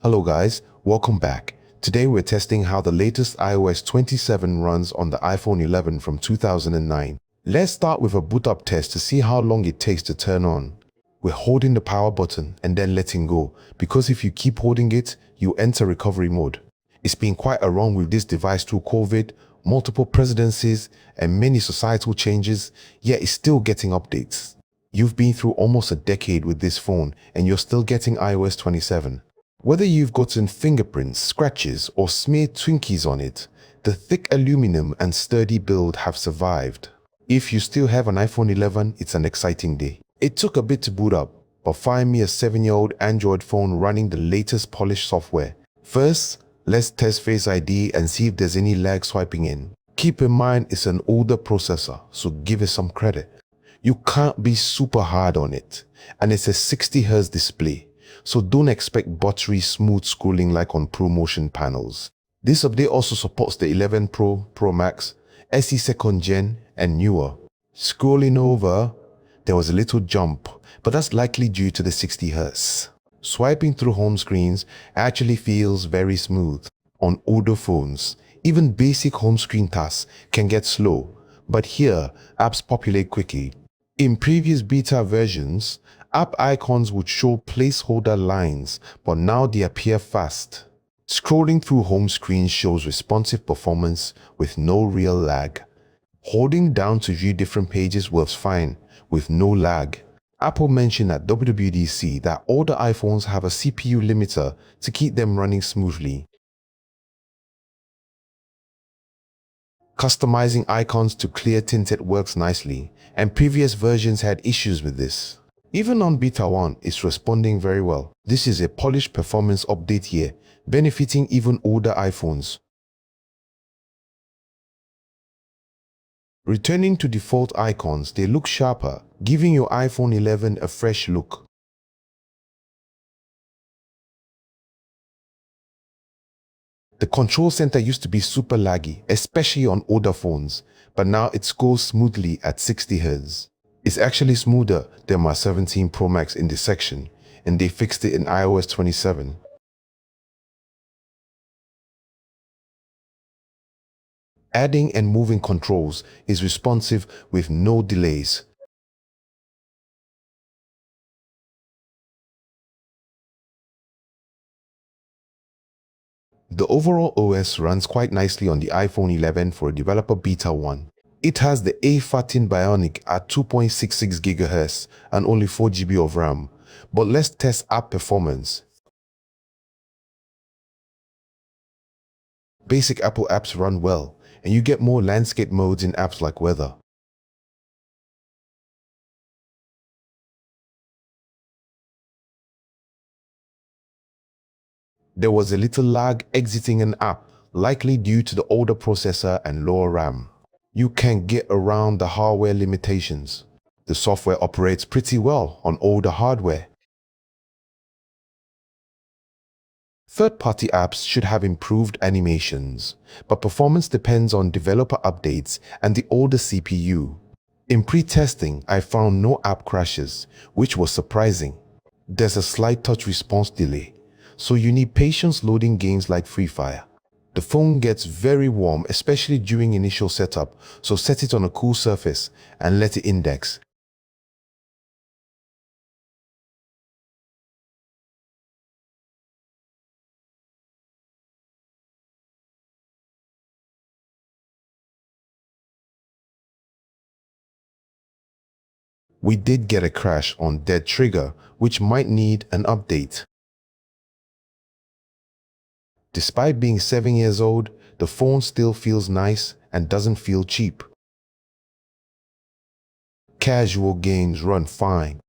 Hello guys, welcome back. Today we're testing how the latest iOS 27 runs on the iPhone 11 from 2009. Let's start with a boot up test to see how long it takes to turn on. We're holding the power button and then letting go, because if you keep holding it, you enter recovery mode. It's been quite a run with this device through COVID, multiple presidencies, and many societal changes, yet it's still getting updates. You've been through almost a decade with this phone and you're still getting iOS 27. Whether you've gotten fingerprints, scratches, or smeared Twinkies on it, the thick aluminum and sturdy build have survived. If you still have an iPhone 11, it's an exciting day. It took a bit to boot up, but find me a 7-year-old Android phone running the latest polished software. First, let's test Face ID and see if there's any lag swiping in. Keep in mind it's an older processor, so give it some credit. You can't be super hard on it, and it's a 60Hz display, so don't expect buttery smooth scrolling like on ProMotion panels. This update also supports the 11 Pro, Pro Max, SE 2nd Gen, and newer. Scrolling over, there was a little jump, but that's likely due to the 60Hz. Swiping through home screens actually feels very smooth. On older phones, even basic home screen tasks can get slow, but here, apps populate quickly. In previous beta versions, app icons would show placeholder lines, but now they appear fast. Scrolling through home screen shows responsive performance with no real lag. Holding down to view different pages works fine, with no lag. Apple mentioned at WWDC that older iPhones have a CPU limiter to keep them running smoothly. Customizing icons to clear tinted works nicely, and previous versions had issues with this. Even on Beta 1, it's responding very well. This is a polished performance update here, benefiting even older iPhones. Returning to default icons, they look sharper, giving your iPhone 11 a fresh look. The control center used to be super laggy, especially on older phones, but now it scrolls smoothly at 60Hz. It's actually smoother than my 17 Pro Max in this section, and they fixed it in iOS 27. Adding and moving controls is responsive with no delays. The overall OS runs quite nicely on the iPhone 11 for a developer Beta 1. It has the A13 Bionic at 2.66 GHz and only 4 GB of RAM. But let's test app performance. Basic Apple apps run well, and you get more landscape modes in apps like weather. There was a little lag exiting an app, likely due to the older processor and lower RAM. You can get around the hardware limitations. The software operates pretty well on older hardware. Third-party apps should have improved animations, but performance depends on developer updates and the older CPU. In pre-testing, I found no app crashes, which was surprising. There's a slight touch response delay, so you need patience loading games like Free Fire. The phone gets very warm, especially during initial setup, so set it on a cool surface and let it index. We did get a crash on Dead Trigger, which might need an update. Despite being 7 years old, the phone still feels nice and doesn't feel cheap. Casual games run fine.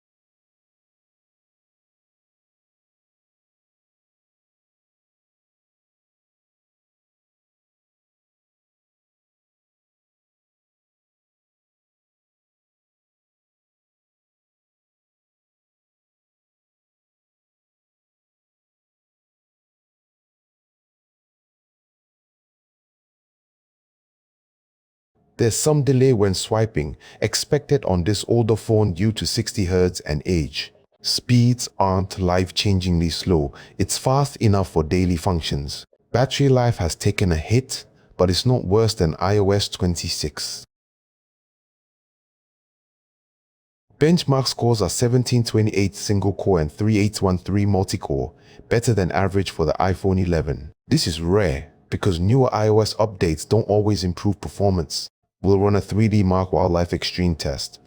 There's some delay when swiping, expected on this older phone due to 60Hz and age. Speeds aren't life-changingly slow, it's fast enough for daily functions. Battery life has taken a hit, but it's not worse than iOS 26. Benchmark scores are 1728 single-core and 3813 multi-core, better than average for the iPhone 11. This is rare because newer iOS updates don't always improve performance. We'll run a 3D Mark Wildlife Extreme test.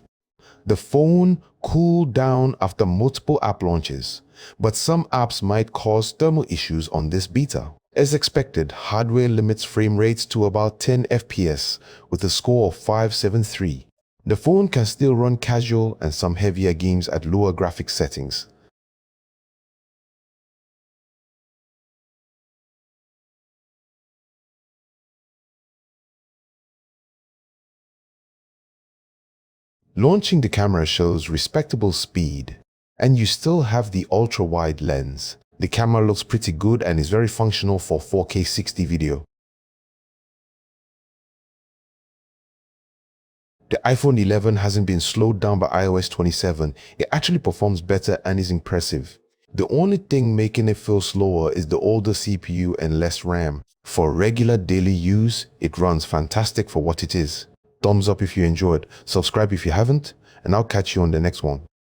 The phone cooled down after multiple app launches, but some apps might cause thermal issues on this beta. As expected, hardware limits frame rates to about 10 FPS with a score of 573. The phone can still run casual and some heavier games at lower graphics settings. Launching the camera shows respectable speed, and you still have the ultra-wide lens. The camera looks pretty good and is very functional for 4K 60 video. The iPhone 11 hasn't been slowed down by iOS 27. It actually performs better and is impressive. The only thing making it feel slower is the older CPU and less RAM. For regular daily use, it runs fantastic for what it is. Thumbs up if you enjoyed, subscribe if you haven't, and I'll catch you on the next one.